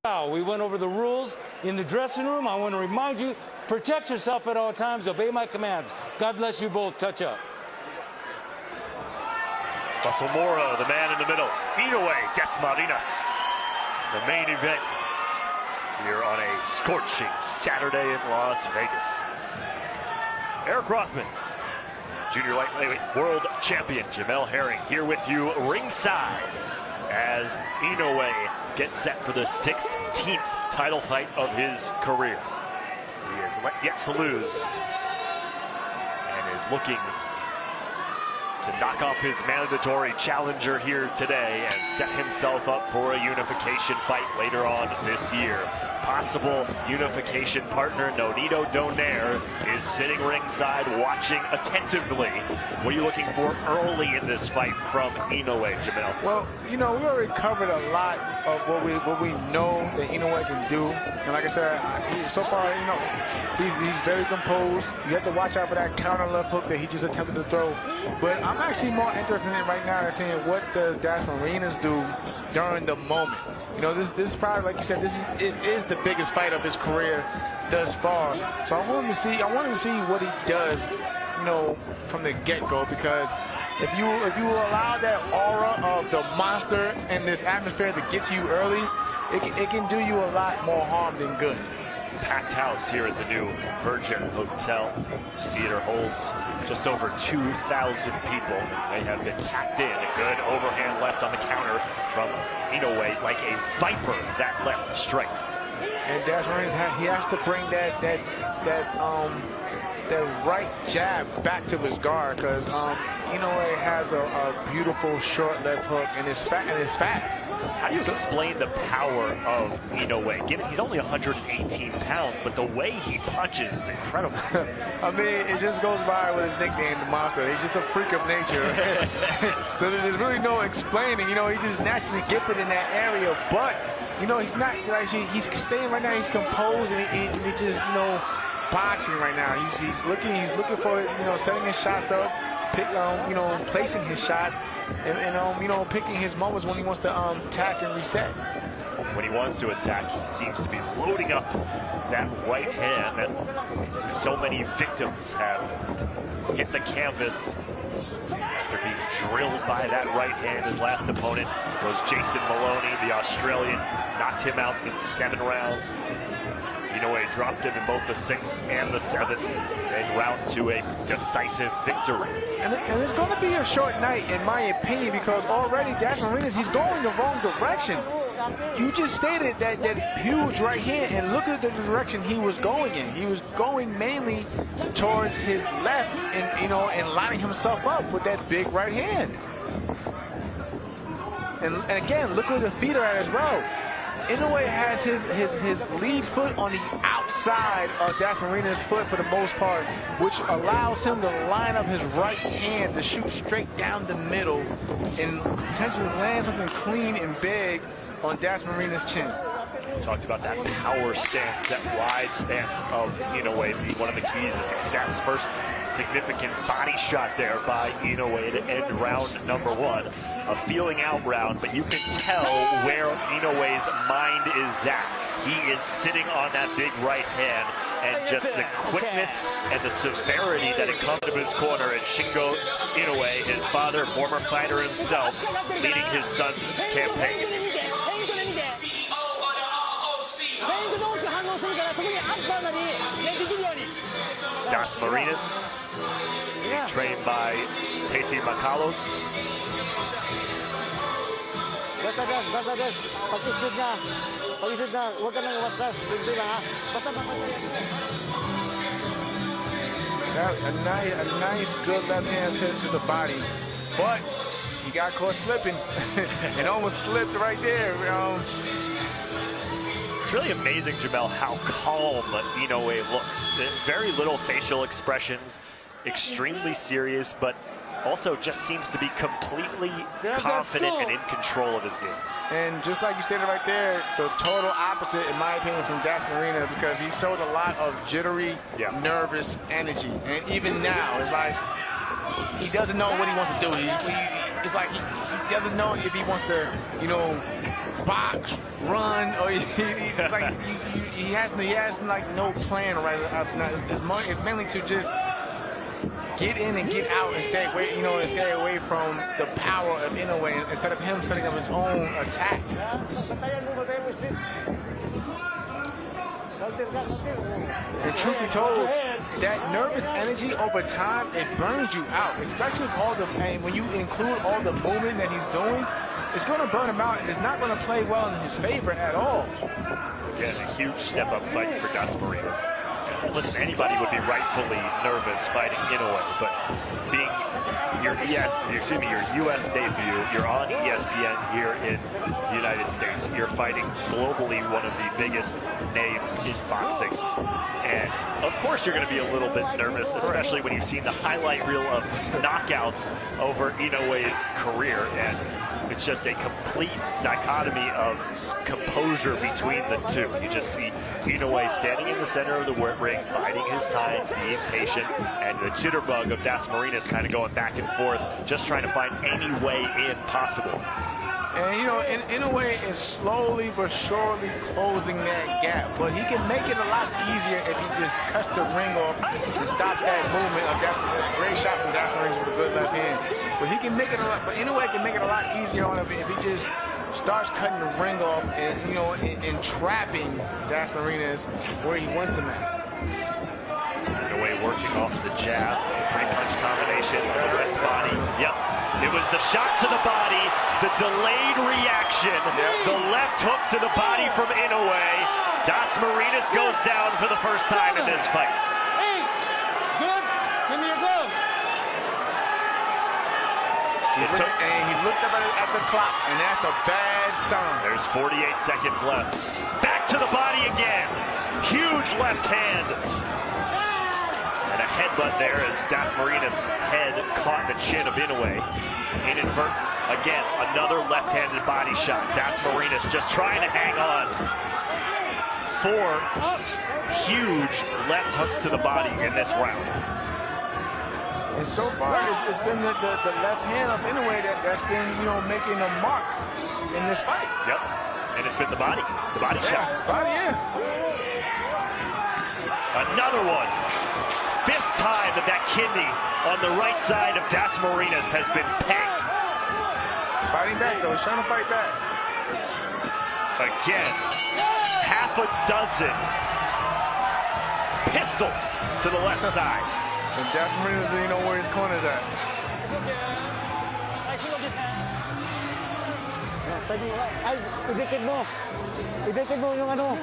We went over the rules in the dressing room. I want to remind you, protect yourself at all times. Obey my commands. God bless you both. Touch up. Russell Mora, the man in the middle. Inoue, Dasmarinas. The main event here on a scorching Saturday in Las Vegas. Eric Rothman, junior lightweight world champion Jamel Herring, here with you ringside as Inoue gets set for the 16th title fight of his career. He is yet to lose and is looking to knock off his mandatory challenger here today and set himself up for a unification fight later on this year. Possible unification partner Nonito Donaire is sitting ringside watching attentively. What are you looking for early in this fight from Inoue, Jamel? Well, you know, we already covered a lot of what we know that Inoue can do. And like I said, so far, you know, he's very composed. You have to watch out for that counter left hook that he just attempted to throw. But I'm actually more interested in right now in seeing what does Dasmarinas do during the moment. You know, this is probably, like you said, it is the biggest fight of his career thus far. So I wanted to see what he does, you know, from the get-go, because if you allow that aura of the monster in this atmosphere to get to you early, it can do you a lot more harm than good. Packed house here at the new Virgin Hotel. This theater holds just over 2,000 people. They have been packed in. A good overhand left on the counter from Inoue, like a viper. That left strikes. And Dasmarinas, he has to bring that right jab back to his guard, because Inoue has a beautiful short left hook and it's fast. How do you explain the power of Inoue? Given he's only 118 pounds, but the way he punches is incredible. I mean, it just goes by with his nickname, the Monster. He's just a freak of nature. So there's really no explaining. You know, he's just naturally gifted in that area, but you know, he's not actually. He's staying right now. He's composed and he just, you know, boxing right now. He's looking for, you know, setting his shots up, you know, placing his shots, and you know, picking his moments when he wants to attack and reset. When he wants to attack, he seems to be loading up that right hand that so many victims have hit the canvas after being drilled by that right hand. His last opponent was Jason Maloney, the Australian, knocked him out in 7 rounds. Inoue dropped him in both the 6th and the 7th, en route to a decisive victory. And it's going to be a short night, in my opinion, because already Dasmarinas, he's going the wrong direction. You just stated that huge right hand, and look at the direction he was going in. He was going mainly towards his left, and, you know, and lining himself up with that big right hand. And again, look where the feet are at as well. Inoue has his lead foot on the outside of Dasmarinas' foot for the most part, which allows him to line up his right hand to shoot straight down the middle and potentially land something clean and big on Dasmarinas' chin. We talked about that power stance, that wide stance of Inoue being one of the keys to success. First significant body shot there by Inoue to end round number 1. A feeling out round, but you can tell where Inoue's mind is at. He is sitting on that big right hand, and just the quickness and the severity that it comes to his corner. And Shingo Inoue, his father, former fighter himself, leading his son's campaign. Dasmarinas, being trained by Casey Macalos. A nice good left hand to the body, but he got caught slipping and almost slipped right there. It's really amazing, Jamel, how calm Inoue looks. Very little facial expressions, extremely serious, but also just seems to be completely confident and in control of his game. And just like you stated right there, the total opposite, in my opinion, from Dasmarinas, because he showed a lot of jittery, nervous energy. And even now, it's like he doesn't know what he wants to do. It's like he doesn't know if he wants to, you know, box, run, or he has like no plan right up now. It's mainly to just get in and get out and stay away, and stay away from the power of Inoue instead of him setting up his own attack. And truth be told, that nervous energy over time, it burns you out, especially with all the pain. When you include all the movement that he's doing, it's going to burn him out, and it's not going to play well in his favor at all. Again, a huge step-up fight for Dasmarinas. Listen, anybody would be rightfully nervous fighting Inoue, but being your U.S. debut, you're on ESPN here in the United States. You're fighting globally one of the biggest names in boxing. And of course you're going to be a little bit nervous, especially when you've seen the highlight reel of knockouts over Inoue's career. And it's just a complete dichotomy of composure between the two. You just see Inoue standing in the center of the ring, biding his time, being patient, and the jitterbug of Dasmarinas kind of going back and forth, just trying to find any way in possible. And Inoue is slowly but surely closing that gap, but he can make it a lot easier if he just cuts the ring off and stops that movement of Dasmarinas. Great shot from Dasmarinas with a good left hand. But he can make it Inoue can make it a lot easier on him if he just starts cutting the ring off and trapping Dasmarinas where he wants him at. Inoue working off the jab, three-punch combination on the left body. Yep. It was the shot to the body, the delayed reaction, the left hook to the body from Inoue. Dasmarinas goes down for the first time in this fight. Hey, good. Give me your gloves. He looked up at the clock, and that's a bad sign. There's 48 seconds left. Back to the body again. Huge left hand. And a headbutt there as Dasmarinas' head caught the chin of Inoue. Inadvertent. Again, another left-handed body shot. Dasmarinas just trying to hang on. 4 huge left hooks to the body in this round. And so far, it's been the left hand of Inoue that's been, making a mark in this fight. Yep. And it's been the body shots. Body, yeah. Another one. 5th time that kidney on the right side of Dasmarinas has been pegged. He's fighting back, though. He's trying to fight back. Again, half a dozen pistols to the left side. And Dasmarinas doesn't know where his corner's at. Idikit mo. Idikit mo yung ano.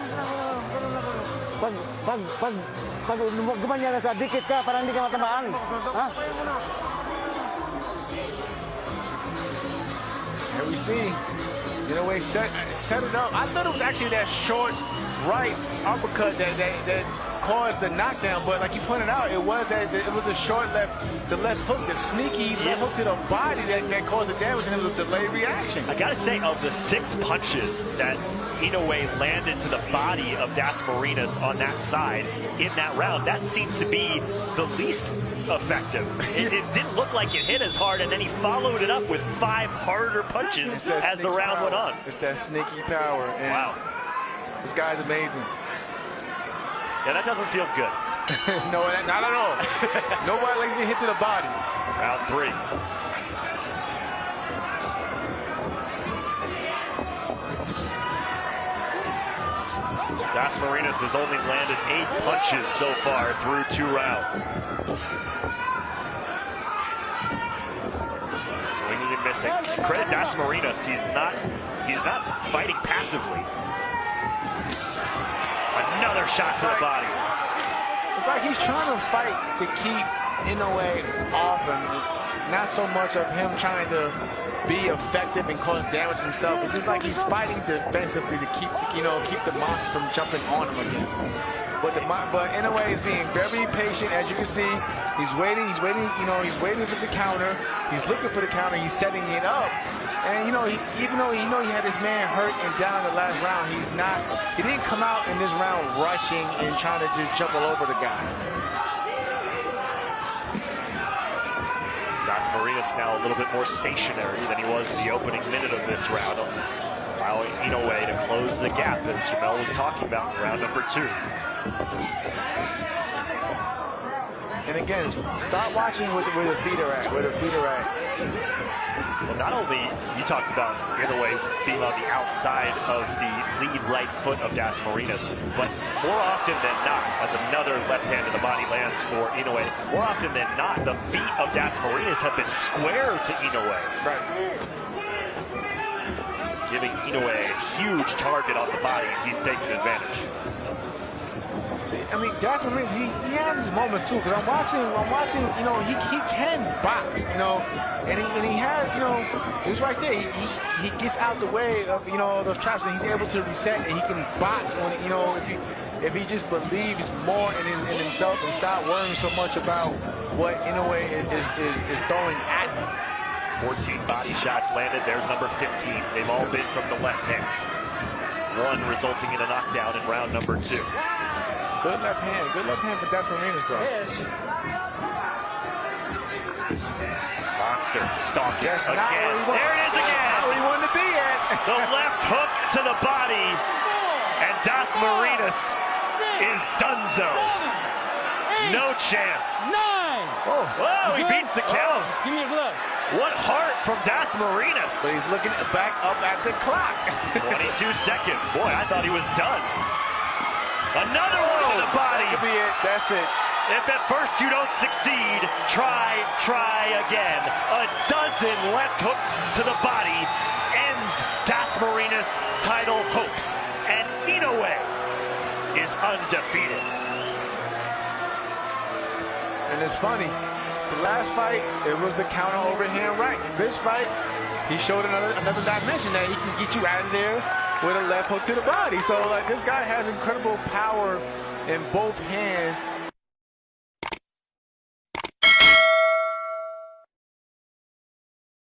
Pag gumanyan na sa dikit ka, parang hindi ka matamaan. Ha? Here we see, Inoue set it up. I thought it was actually that short right uppercut that caused the knockdown, but like you pointed out, it was a short left hook, the sneaky left hook to the body that caused the damage, and it was a delayed reaction. I gotta say, of the 6 punches that Inoue landed to the body of Dasmarinas on that side in that round, that seemed to be the least effective. It didn't look like it hit as hard, and then he followed it up with 5 harder punches as the round went on. It's that sneaky power. And wow. This guy's amazing. Yeah, that doesn't feel good. No, not at all. Nobody likes to get hit to the body. Round 3. Dasmarinas has only landed 8 punches so far through 2 rounds. Swinging and missing. Credit Dasmarinas, he's not fighting passively. Another shot to the body. It's like he's trying to fight to keep Inoue off him. Not so much of him trying to be effective and cause damage himself. It's just like he's fighting defensively to keep the monster from jumping on him again. But Inoue is being very patient, as you can see. He's waiting, he's waiting for the counter. He's looking for the counter, he's setting it up. And even though he had his man hurt and down in the last round, he didn't come out in this round rushing and trying to just jump all over the guy. Dasmarinas now a little bit more stationary than he was in the opening minute of this round. allowing Inoue to close the gap, as Jamel was talking about in round number 2. And again, stop watching where the feet are at, Well, not only, you talked about Inoue being on the outside of the lead right foot of Dasmarinas, but more often than not, as another left hand to the body lands for Inoue, more often than not, the feet of Dasmarinas have been square to Inoue. Right. Giving Inoue a huge target on the body, and he's taking advantage. See, I mean, Dasmarinas, he has his moments too, because I'm watching, you know, he can box, you know, and he has, you know, he's right there. He gets out the way of, you know, those traps, and he's able to reset, and he can box when, you know, if he just believes more in himself and stop worrying so much about what Inoue is throwing at him. 14 body shots landed. There's number 15. They've all been from the left hand. One resulting in a knockdown in round number 2. Good left hand for Dasmarinas, though. Monster stalking again. There it is again. Not where he wanted to be at. The left hook to the body, and Dasmarinas is donezo. No chance. 9. Whoa, he beats the count. Give me your gloves. What heart from Dasmarinas. But he's looking back up at the clock. 22 seconds. Boy, I thought he was done. Another one to the body. That could be it. That's it. If at first you don't succeed, try again. A dozen left hooks to the body ends Dasmarinas' title hopes. And Inoue is undefeated. And it's funny. The last fight, it was the counter overhand rights. This fight, he showed another dimension that he can get you out of there with a left hook to the body. So, like, this guy has incredible power in both hands